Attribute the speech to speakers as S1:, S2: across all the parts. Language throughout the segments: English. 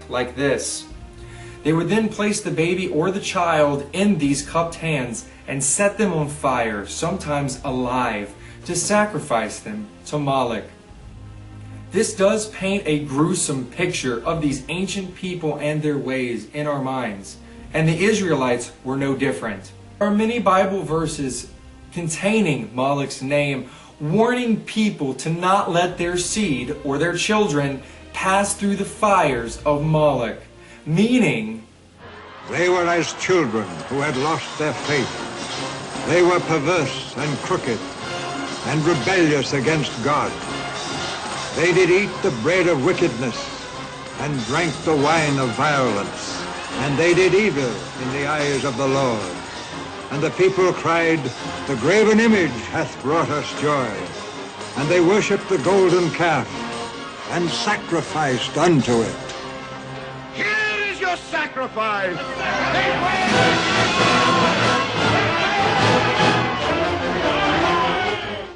S1: like this. They would then place the baby or the child in these cupped hands and set them on fire, sometimes alive, to sacrifice them to Moloch. This does paint a gruesome picture of these ancient people and their ways in our minds, and the Israelites were no different. There are many Bible verses containing Moloch's name, warning people to not let their seed or their children pass through the fires of Moloch, meaning
S2: they were as children who had lost their faith. They were perverse and crooked and rebellious against God. They did eat the bread of wickedness and drank the wine of violence, and they did evil in the eyes of the Lord. And the people cried, "The graven image hath brought us joy." And they worshipped the golden calf and sacrificed unto it.
S3: Here is your sacrifice!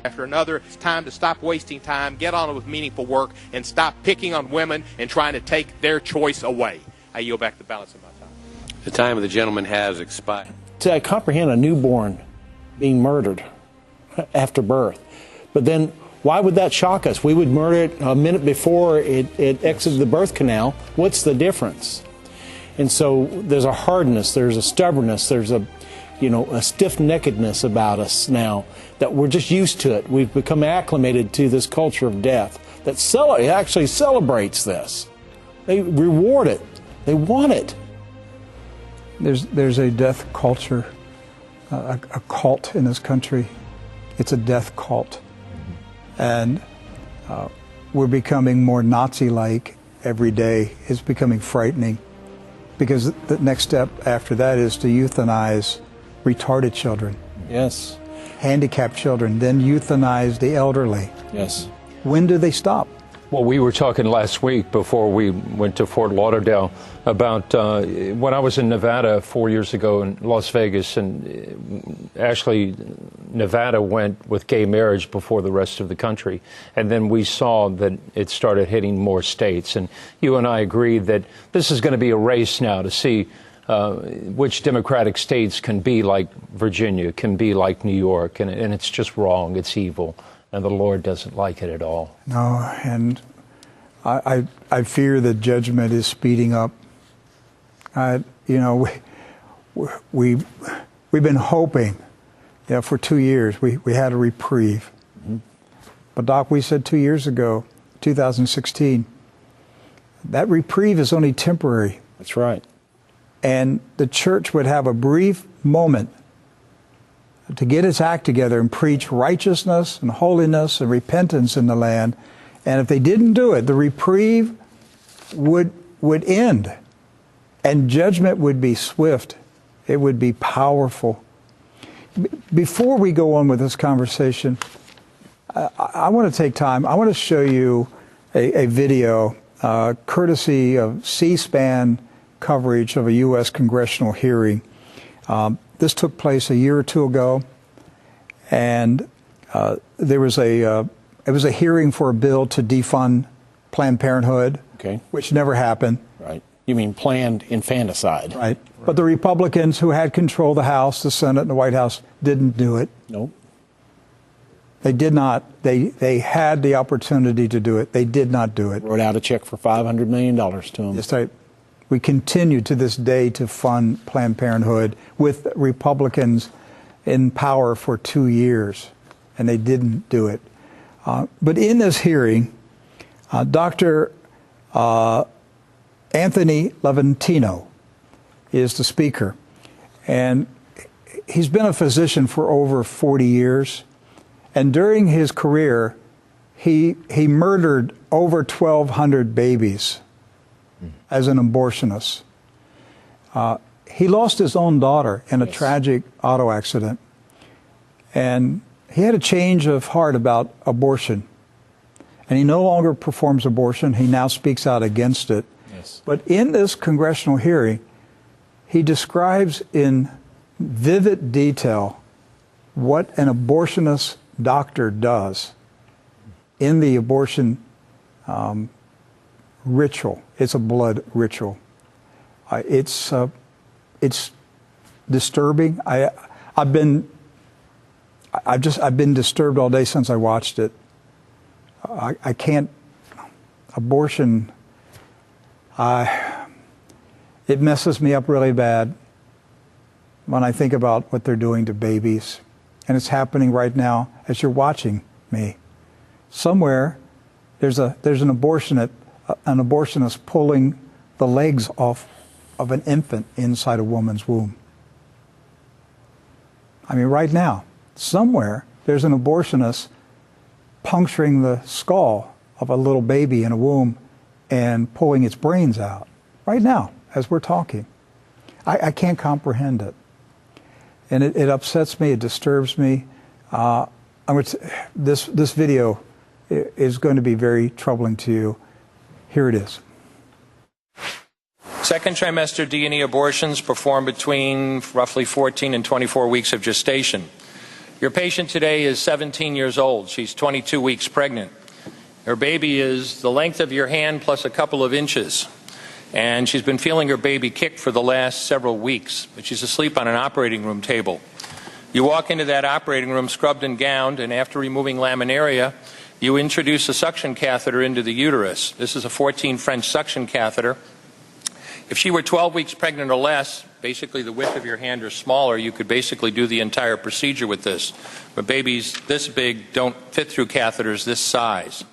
S4: After another, it's time to stop wasting time, get on with meaningful work, and stop picking on women and trying to take their choice away. I yield back the balance of my time.
S5: The time of the gentleman has expired.
S6: To comprehend a newborn being murdered after birth. But then why would that shock us? We would murder it a minute before it exited the birth canal. What's the difference? And so there's a hardness, there's a stubbornness, there's a stiff-neckedness about us now that we're just used to it. We've become acclimated to this culture of death that actually celebrates this. They reward it. They want it.
S7: There's a death culture, a cult in this country. It's a death cult. And we're becoming more Nazi-like every day. It's becoming frightening because the next step after that is to euthanize retarded children.
S6: Yes.
S7: Handicapped children, then euthanize the elderly.
S6: Yes.
S7: When do they stop?
S8: Well, we were talking last week before we went to Fort Lauderdale about when I was in Nevada 4 years ago in Las Vegas, and actually Nevada went with gay marriage before the rest of the country. And then we saw that it started hitting more states. And you and I agreed that this is going to be a race now to see which Democratic states can be like Virginia, can be like New York. And it's just wrong. It's evil. And the Lord doesn't like it at all.
S7: No, and I fear that judgment is speeding up. We've been hoping, for 2 years we had a reprieve. Mm-hmm. But Doc, we said 2 years ago, 2016, that reprieve is only temporary.
S6: That's right.
S7: And the church would have a brief moment to get its act together and preach righteousness and holiness and repentance in the land. And if they didn't do it, the reprieve would end. And judgment would be swift. It would be powerful. Before we go on with this conversation, I want to take time. I want to show you a video courtesy of C-SPAN coverage of a U.S. congressional hearing. This took place a year or two ago, and it was a hearing for a bill to defund Planned Parenthood, which never happened.
S6: Right. You mean planned infanticide.
S7: Right. But the Republicans who had control of the House, the Senate, and the White House didn't do it.
S6: Nope.
S7: They did not. They had the opportunity to do it. They did not do it.
S6: Wrote out a check for $500 million to them.
S7: Yes, we continue to this day to fund Planned Parenthood with Republicans in power for 2 years, and they didn't do it. But in this hearing, Dr. Anthony Levantino is the speaker, and he's been a physician for over 40 years, and during his career, he murdered over 1,200 babies as an abortionist. He lost his own daughter in a tragic auto accident. And he had a change of heart about abortion. And he no longer performs abortion. He now speaks out against it.
S6: Yes.
S7: But in this congressional hearing, he describes in vivid detail what an abortionist doctor does in the abortion ritual. It's a blood ritual. It's disturbing. I've been disturbed all day since I watched it. I can't. Abortion. It messes me up really bad when I think about what they're doing to babies, and it's happening right now as you're watching me. Somewhere, there's an abortionist pulling the legs off of an infant inside a woman's womb. I mean, right now, somewhere, there's an abortionist puncturing the skull of a little baby in a womb and pulling its brains out. Right now, as we're talking. I can't comprehend it. And it upsets me, it disturbs me. This video is going to be very troubling to you. Here it is.
S9: Second trimester D&E abortions performed between roughly 14 and 24 weeks of gestation. Your patient today is 17 years old. She's 22 weeks pregnant. Her baby is the length of your hand plus a couple of inches. And she's been feeling her baby kick for the last several weeks, but she's asleep on an operating room table. You walk into that operating room scrubbed and gowned, and after removing laminaria, you introduce a suction catheter into the uterus. This is a 14 French suction catheter. If she were 12 weeks pregnant or less, basically the width of your hand or smaller, you could basically do the entire procedure with this. But babies this big don't fit through catheters this size.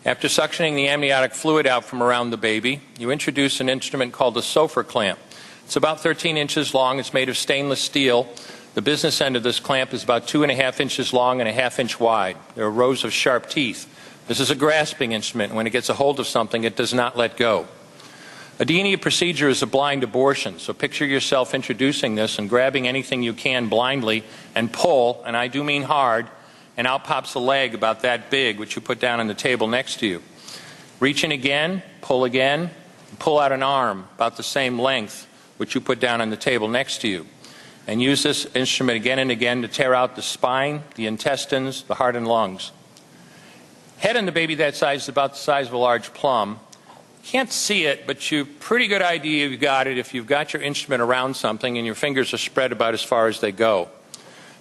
S9: After suctioning the amniotic fluid out from around the baby, you introduce an instrument called a Sofer clamp. It's about 13 inches long. It's made of stainless steel. The business end of this clamp is about 2.5 inches long and 1/2 inch wide. There are rows of sharp teeth. This is a grasping instrument. When it gets a hold of something, it does not let go. A D&E procedure is a blind abortion, so picture yourself introducing this and grabbing anything you can blindly and pull, and I do mean hard, and out pops a leg about that big, which you put down on the table next to you. Reach in again, and pull out an arm about the same length, which you put down on the table next to you. And use this instrument again and again to tear out the spine, the intestines, the heart and lungs. Head on the baby that size is about the size of a large plum. Can't see it, but you pretty good idea you've got it if you've got your instrument around something and your fingers are spread about as far as they go.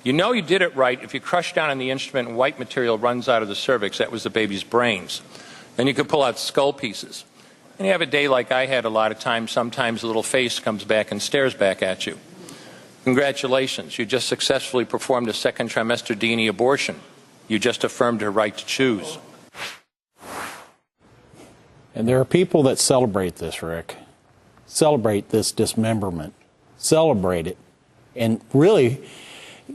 S9: You know you did it right if you crush down on the instrument and white material runs out of the cervix. That was the baby's brains. Then you could pull out skull pieces. And you have a day like I had a lot of times. Sometimes a little face comes back and stares back at you. Congratulations. You just successfully performed a second trimester D&E abortion. You just affirmed her right to choose.
S6: And there are people that celebrate this, Rick. Celebrate this dismemberment. Celebrate it. And really,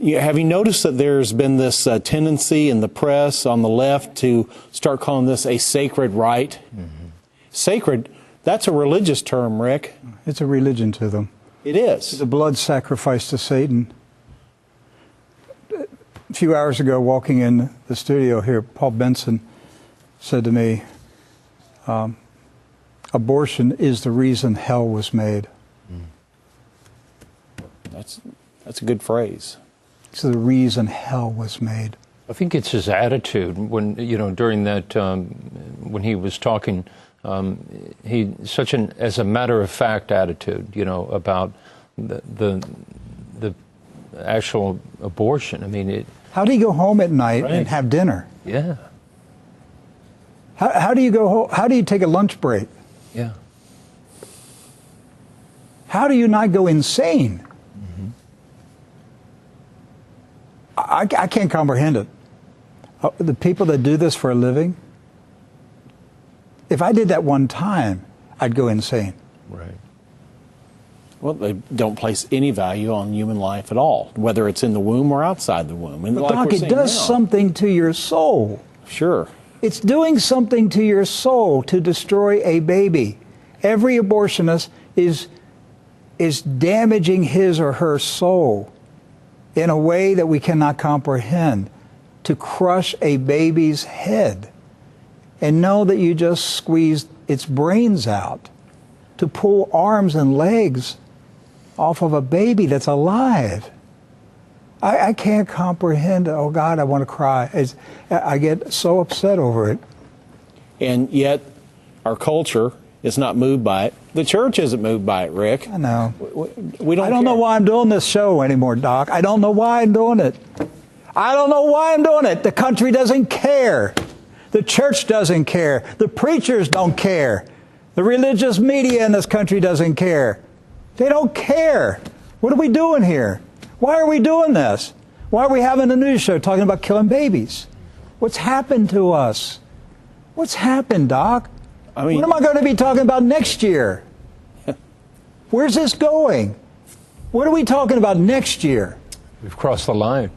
S6: have you noticed that there's been this tendency in the press on the left to start calling this a sacred right? Mm-hmm. Sacred, that's a religious term, Rick.
S7: It's a religion to them.
S6: It is.
S7: It's a blood sacrifice to Satan. A few hours ago, walking in the studio here, Paul Benson said to me, abortion is the reason hell was made.
S6: That's a good phrase.
S7: It's the reason hell was made.
S8: I think it's his attitude when, during that, when he was talking, he such an as a matter of fact attitude, about the actual abortion. I mean,
S7: how do you go home at night and have dinner?
S8: Yeah.
S7: How do you go home? How do you take a lunch break?
S8: Yeah.
S7: How do you not go insane? Mm-hmm. I can't comprehend it. The people that do this for a living, if I did that one time, I'd go insane.
S8: Right.
S6: Well, they don't place any value on human life at all, whether it's in the womb or outside the womb. And
S7: but Doc, it does something to your soul.
S6: Sure.
S7: It's doing something to your soul to destroy a baby. Every abortionist is damaging his or her soul in a way that we cannot comprehend, to crush a baby's head and know that you just squeezed its brains out, to pull arms and legs off of a baby that's alive. I can't comprehend. Oh, God, I want to cry. I get so upset over it.
S6: And yet, Our culture is not moved by it. The church isn't moved by it, Rick.
S7: I know.
S6: We don't
S7: I don't know why I'm doing this show anymore, Doc. I don't know why I'm doing it. I don't know why I'm doing it. The country doesn't care. The church doesn't care. The preachers don't care. The religious media in this country doesn't care. They don't care. What are we doing here? Why are we doing this? Why are we having a news show talking about killing babies? What's happened to us? What's happened, Doc? I mean, what am I going to be talking about next year? Where's this going? What are we talking about next year?
S8: We've crossed the line.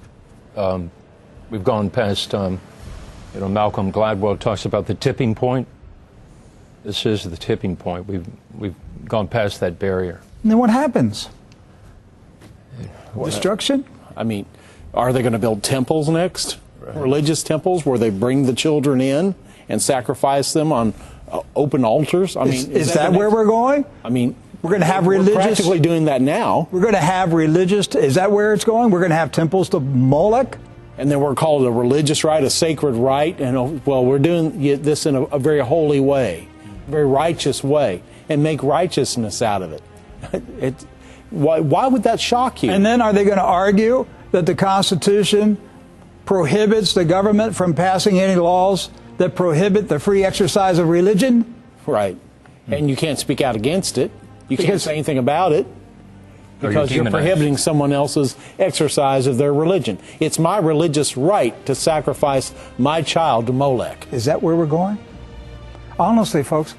S8: We've gone past, Malcolm Gladwell talks about the tipping point. This is the tipping point. We've gone past that barrier.
S7: And then what happens? Destruction?
S6: I mean, are they going to build temples next? Right. Religious temples where they bring the children in and sacrifice them on open altars? I mean,
S7: is that where we're going?
S6: I mean,
S7: we're going to have religious.
S6: We're practically doing that now.
S7: We're going to have religious. Is that where it's going? We're going to have temples to Moloch?
S6: And then we're called a religious rite, a sacred rite. And, well, we're doing this in a very holy way, a very righteous way, and make righteousness out of it. Why would that shock you?
S7: And then are they going to argue that the Constitution prohibits the government from passing any laws that prohibit the free exercise of religion?
S6: Right. And you can't speak out against it. You can't say anything about it because you're prohibiting someone else's exercise of their religion. It's my religious right to sacrifice my child to Molech.
S7: Is that where we're going? Honestly, folks,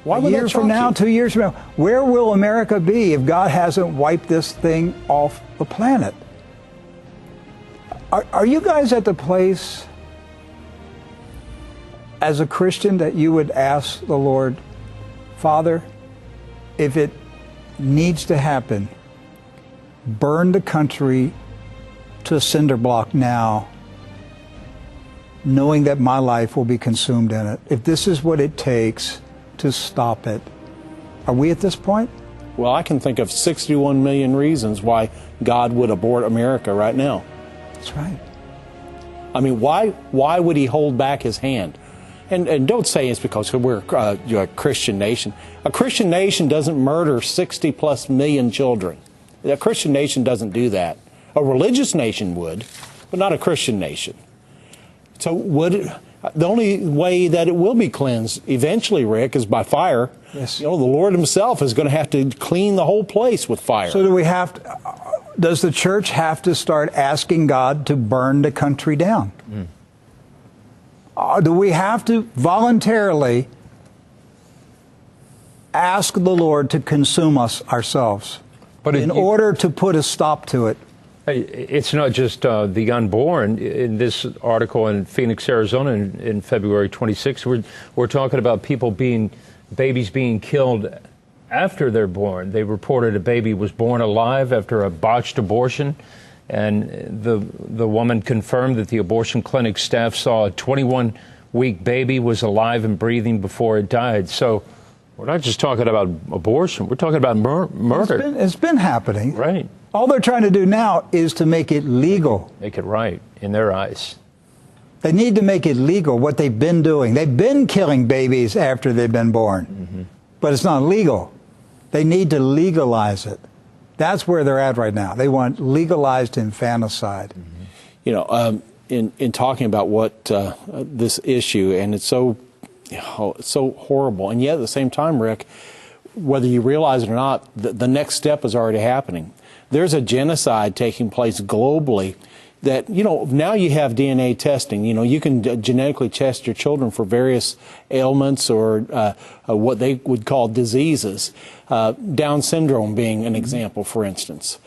S6: a
S7: year from now, 2 years from now, where will America be if God hasn't wiped this thing off the planet? Are you guys at the place as a Christian that you would ask the Lord, Father, if it needs to happen, burn the country to a cinder block now, knowing that my life will be consumed in it, if this is what it takes to stop it? Are we at this point?
S6: Well, I can think of 61 million reasons why God would abort America right now.
S7: That's right.
S6: I mean, why would he hold back his hand? And don't say it's because we're a Christian nation. A Christian nation doesn't murder 60+ million children. A Christian nation doesn't do that. A religious nation would, but not a Christian nation. So the only way that it will be cleansed eventually, Rick, is by fire.
S7: Yes.
S6: The Lord himself is going to have to clean the whole place with fire.
S7: So does the church have to start asking God to burn the country down? Do we have to voluntarily ask the Lord to consume us ourselves in order to put a stop to it?
S8: It's not just the unborn. In this article in Phoenix, Arizona, in February 26th, we're talking about babies being killed after they're born. They reported a baby was born alive after a botched abortion, and the woman confirmed that the abortion clinic staff saw a 21-week baby was alive and breathing before it died. So we're not just talking about abortion. We're talking about murder.
S7: It's been happening.
S8: Right.
S7: All they're trying to do now is to make it legal.
S8: Make it right in their eyes.
S7: They need to make it legal, what they've been doing. They've been killing babies after they've been born, but it's not legal. They need to legalize it. That's where they're at right now. They want legalized infanticide.
S6: In talking about what this issue, and it's so horrible, and yet at the same time, Rick, whether you realize it or not, the next step is already happening. There's a genocide taking place globally that, now you have DNA testing. You can genetically test your children for various ailments or what they would call diseases, Down syndrome being an example, for instance.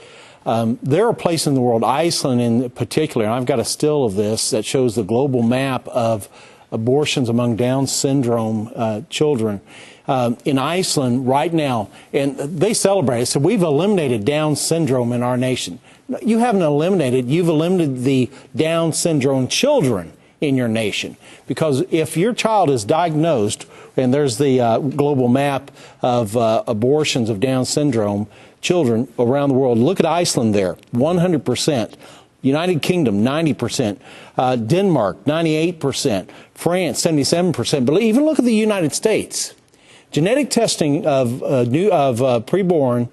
S6: There are places in the world, Iceland in particular, and I've got a still of this that shows the global map of abortions among Down syndrome children. In Iceland right now, and they celebrate it, so we've eliminated Down syndrome in our nation. You haven't eliminated, you've eliminated the Down syndrome children in your nation. Because if your child is diagnosed, and there's the global map of abortions of Down syndrome children around the world, look at Iceland there, 100%. United Kingdom, 90%. Denmark, 98%. France, 77%. But even look at the United States. Genetic testing of preborn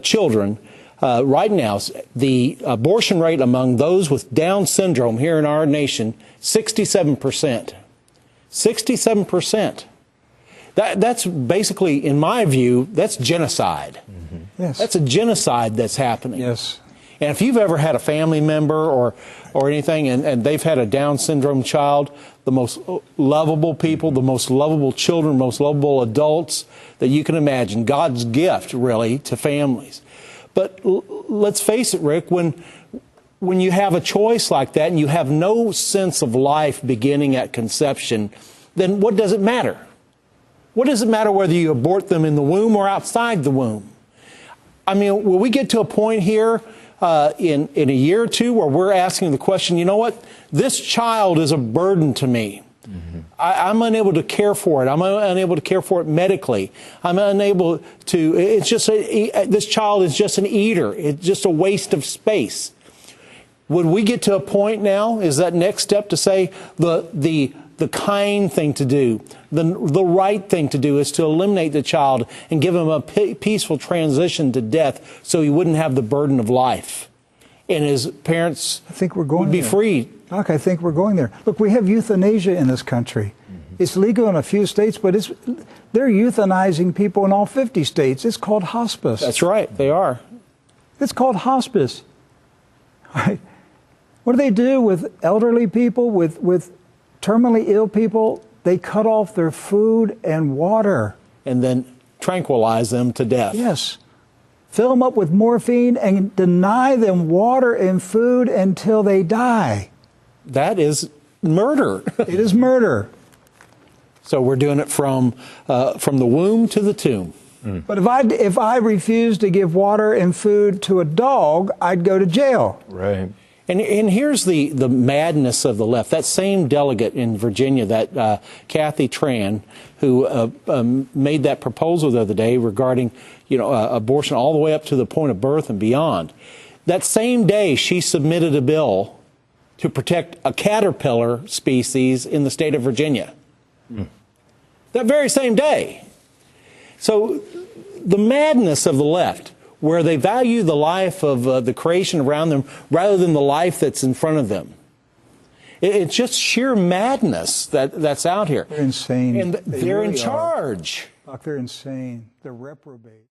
S6: children right now, the abortion rate among those with Down syndrome here in our nation, 67%. 67%. That's basically, in my view, that's genocide.
S7: Mm-hmm. Yes.
S6: That's a genocide that's happening.
S7: Yes.
S6: And if you've ever had a family member or anything and they've had a Down syndrome child, the most lovable people, the most lovable children, most lovable adults that you can imagine, God's gift, really, to families. But let's face it, Rick, when you have a choice like that and you have no sense of life beginning at conception, then what does it matter? What does it matter whether you abort them in the womb or outside the womb? I mean, will we get to a point here in a year or two where we're asking the question, you know what, this child is a burden to me. Mm-hmm. I'm unable to care for it. I'm unable to care for it medically. I'm unable to, it's just, this child is just an eater. It's just a waste of space. Would we get to a point now, is that next step to say the kind thing to do, the right thing to do is to eliminate the child and give him a peaceful transition to death so he wouldn't have the burden of life. And his parents would be free.
S7: Doc, I think we're going there. Look, we have euthanasia in this country. Mm-hmm. It's legal in a few states, but they're euthanizing people in all 50 states. It's called hospice.
S6: That's right, they are.
S7: It's called hospice. Right? What do they do with elderly people, with terminally ill people? They cut off their food and water.
S6: And then tranquilize them to death.
S7: Yes. Fill them up with morphine and deny them water and food until they die.
S6: That is murder.
S7: It is murder.
S6: So we're doing it from the womb to the tomb.
S7: Mm. But if I refused to give water and food to a dog, I'd go to jail.
S8: Right.
S6: And here's the madness of the left. That same delegate in Virginia, that Kathy Tran, who made that proposal the other day regarding, abortion all the way up to the point of birth and beyond. That same day, she submitted a bill to protect a caterpillar species in the state of Virginia. Mm. That very same day. So the madness of the left, where they value the life of the creation around them rather than the life that's in front of them. It's just sheer madness that's out here.
S7: They're insane.
S6: And they're
S7: really
S6: in charge.
S7: Doc, they're insane. They're reprobate.